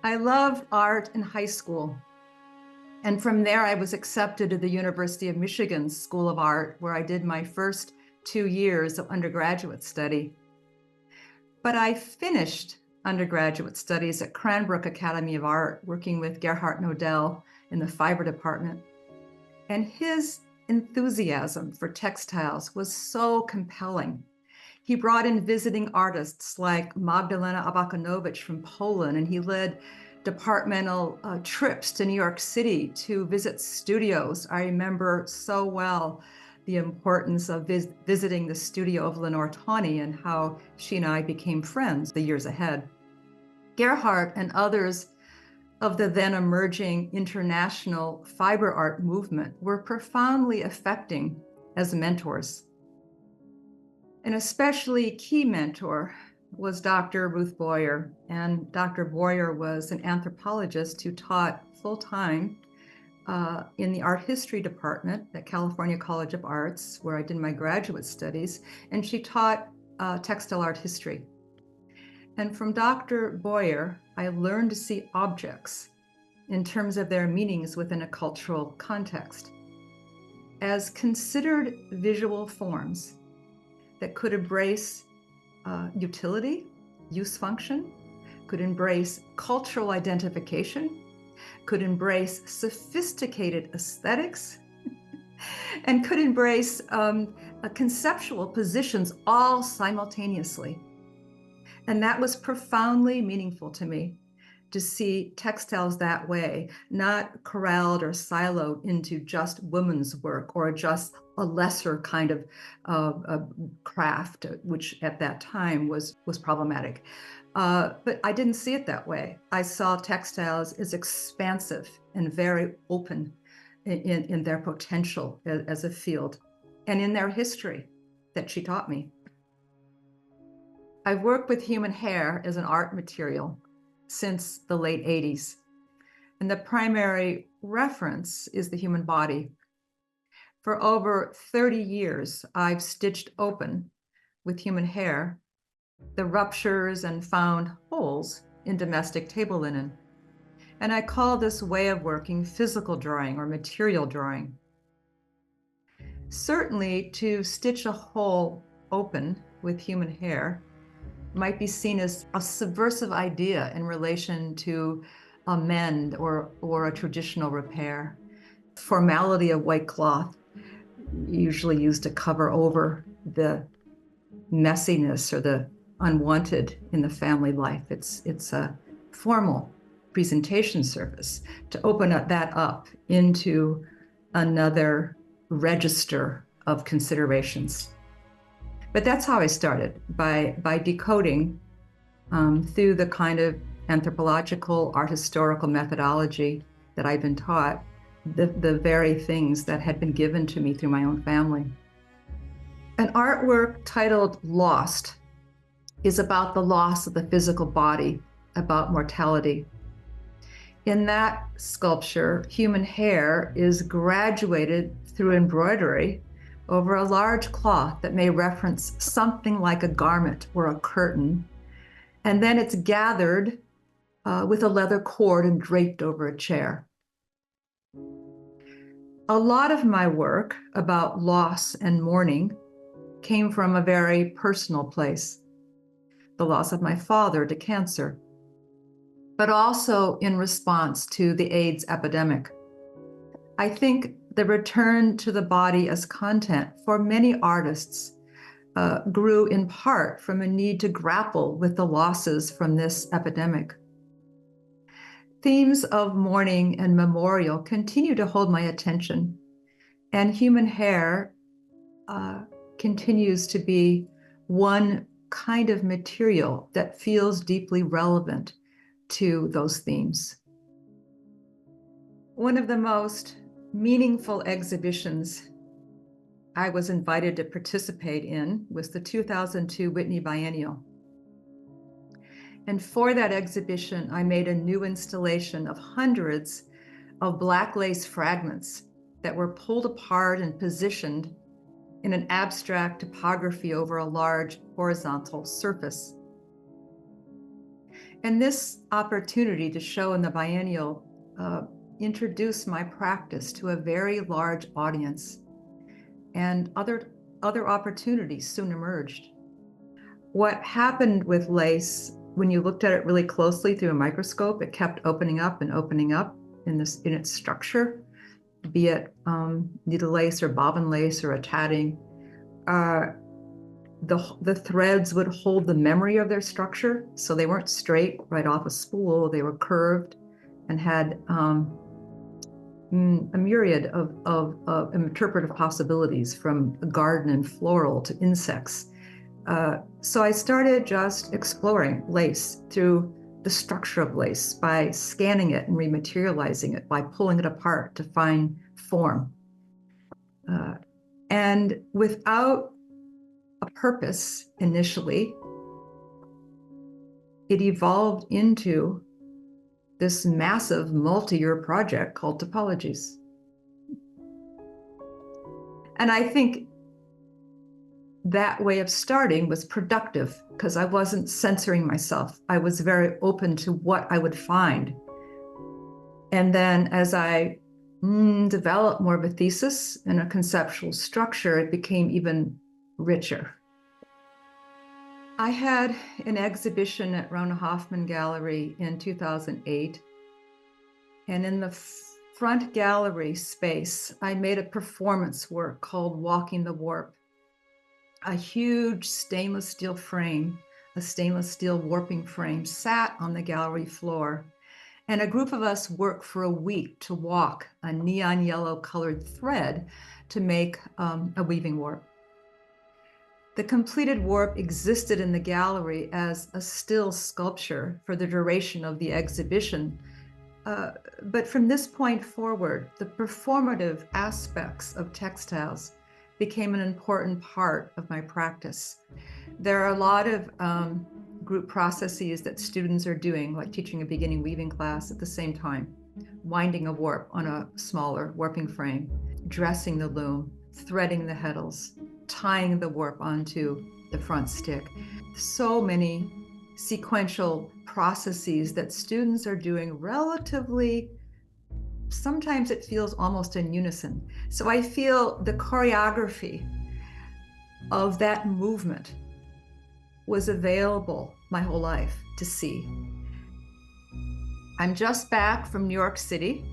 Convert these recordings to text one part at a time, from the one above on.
I loved art in high school. And from there, I was accepted to the University of Michigan's School of Art, where I did my first 2 years of undergraduate study. But I finished undergraduate studies at Cranbrook Academy of Art, working with Gerhard Nodell in the fiber department. And his enthusiasm for textiles was so compelling. He brought in visiting artists like Magdalena Abakanowicz from Poland, and he led departmental trips to New York City to visit studios. I remember so well the importance of visiting the studio of Lenore Tawney and how she and I became friends the years ahead. Gerhard and others of the then emerging international fiber art movement were profoundly affecting as mentors. An especially key mentor was Dr. Ruth Boyer, and Dr. Boyer was an anthropologist who taught full-time in the art history department at California College of Arts, where I did my graduate studies, and she taught textile art history. And from Dr. Boyer, I learned to see objects in terms of their meanings within a cultural context as considered visual forms that could embrace utility, use function, could embrace cultural identification, could embrace sophisticated aesthetics, and could embrace conceptual positions all simultaneously. And that was profoundly meaningful to me, to see textiles that way, not corralled or siloed into just women's work or just a lesser kind of craft, which at that time was problematic. But I didn't see it that way. I saw textiles as expansive and very open in their potential as a field and in their history that she taught me. I've worked with human hair as an art material since the late 80s. And the primary reference is the human body. For over 30 years, I've stitched open with human hair the ruptures and found holes in domestic table linen. And I call this way of working physical drawing or material drawing. Certainly, to stitch a hole open with human hair might be seen as a subversive idea in relation to a mend or a traditional repair. Formality of white cloth, usually used to cover over the messiness or the unwanted in the family life. It's a formal presentation service to open that up into another register of considerations. But that's how I started, by decoding through the kind of anthropological, art historical methodology that I've been taught, the very things that had been given to me through my own family. An artwork titled Lost is about the loss of the physical body, about mortality. In that sculpture, human hair is graduated through embroidery over a large cloth that may reference something like a garment or a curtain, and then it's gathered with a leather cord and draped over a chair. A lot of my work about loss and mourning came from a very personal place, the loss of my father to cancer, but also in response to the AIDS epidemic. I think the return to the body as content for many artists grew in part from a need to grapple with the losses from this epidemic. Themes of mourning and memorial continue to hold my attention, and human hair continues to be one kind of material that feels deeply relevant to those themes. One of the most meaningful exhibitions I was invited to participate in was the 2002 Whitney Biennial. And for that exhibition, I made a new installation of hundreds of black lace fragments that were pulled apart and positioned in an abstract topography over a large horizontal surface. And this opportunity to show in the biennial introduced my practice to a very large audience, and other opportunities soon emerged. What happened with lace, when you looked at it really closely through a microscope, it kept opening up and opening up in its structure, be it needle lace or bobbin lace or a tatting. The threads would hold the memory of their structure, so they weren't straight right off a spool. They were curved and had a myriad of interpretive possibilities, from garden and floral to insects. So I started just exploring lace through the structure of lace by scanning it and rematerializing it, by pulling it apart to find form. And without a purpose initially, it evolved into this massive multi-year project called Topologies. And I think that way of starting was productive because I wasn't censoring myself. I was very open to what I would find. And then as I developed more of a thesis and a conceptual structure, it became even richer. I had an exhibition at Rona Hoffman Gallery in 2008. And in the front gallery space, I made a performance work called Walking the Warp. A huge stainless steel frame, a stainless steel warping frame, sat on the gallery floor. And a group of us worked for a week to walk a neon yellow colored thread to make a weaving warp. The completed warp existed in the gallery as a still sculpture for the duration of the exhibition. But from this point forward, the performative aspects of textiles became an important part of my practice. There are a lot of group processes that students are doing, like teaching a beginning weaving class at the same time, winding a warp on a smaller warping frame, dressing the loom, threading the heddles, tying the warp onto the front stick. So many sequential processes that students are doing relatively, sometimes it feels almost in unison. So I feel the choreography of that movement was available my whole life to see. I'm just back from New York City,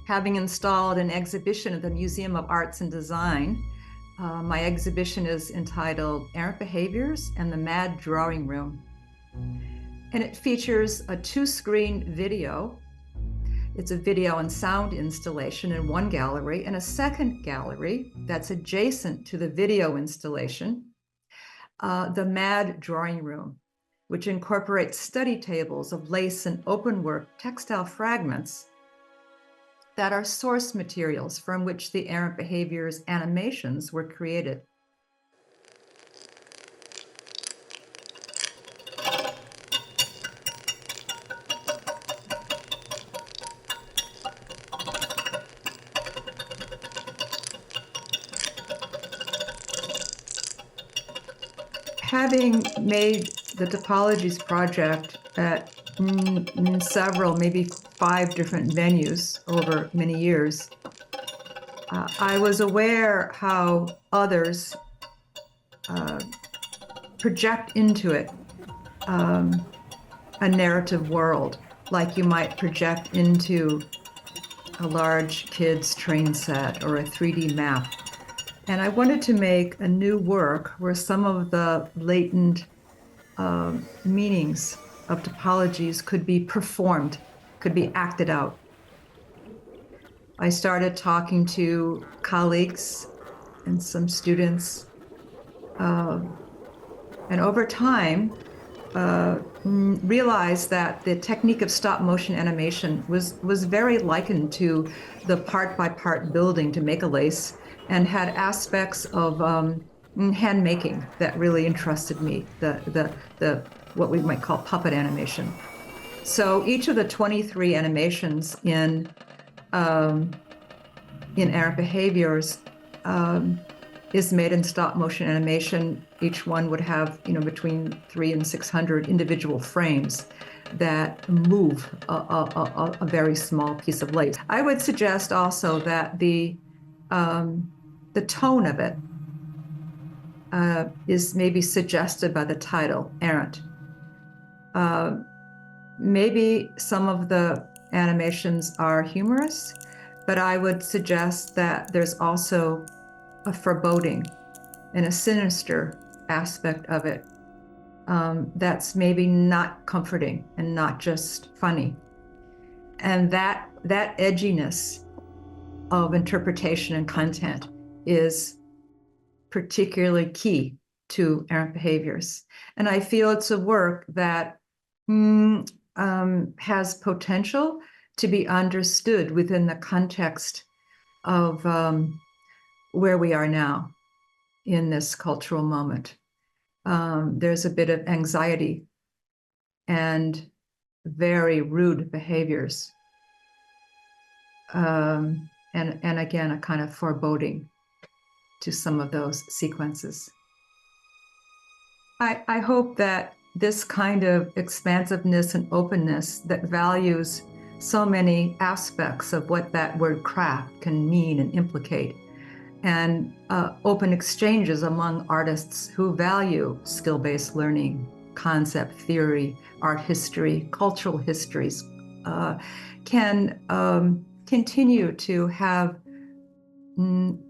having installed an exhibition at the Museum of Arts and Design. My exhibition is entitled Errant Behaviors and the Mad Drawing Room. And it features a 2-screen video. It's a video and sound installation in one gallery, and a second gallery that's adjacent to the video installation, the Mad Drawing Room, which incorporates study tables of lace and openwork textile fragments that are source materials from which the Errant Behaviors animations were created. Having made the Topologies project at several, maybe 5 different venues over many years, I was aware how others project into it a narrative world, like you might project into a large kids' train set or a 3D map. And I wanted to make a new work where some of the latent meanings of topologies could be performed, could be acted out. I started talking to colleagues and some students, and over time realized that the technique of stop motion animation was very likened to the part-by-part building to make a lace, and had aspects of hand making that really interested me, the what we might call puppet animation. So each of the 23 animations in Errant Behaviors is made in stop motion animation Each one would have, between 300 and 600 individual frames that move a very small piece of lace. I would suggest also that the tone of it is maybe suggested by the title, Errant. Maybe some of the animations are humorous, but I would suggest that there's also a foreboding and a sinister aspect of it that's maybe not comforting and not just funny. And that edginess of interpretation and content is particularly key to errant behaviors. And I feel it's a work that has potential to be understood within the context of where we are now in this cultural moment. There's a bit of anxiety and very rude behaviors. And again, a kind of foreboding to some of those sequences. I hope that this kind of expansiveness and openness that values so many aspects of what that word craft can mean and implicate, and open exchanges among artists who value skill-based learning, concept theory, art history, cultural histories, can continue to have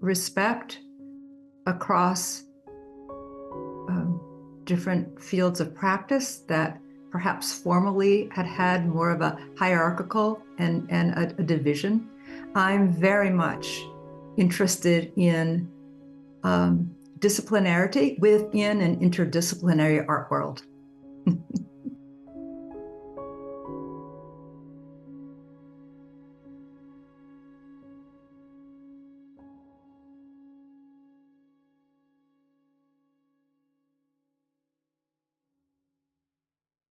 respect across different fields of practice that perhaps formerly had more of a hierarchical and a division. I'm very much interested in disciplinarity within an interdisciplinary art world.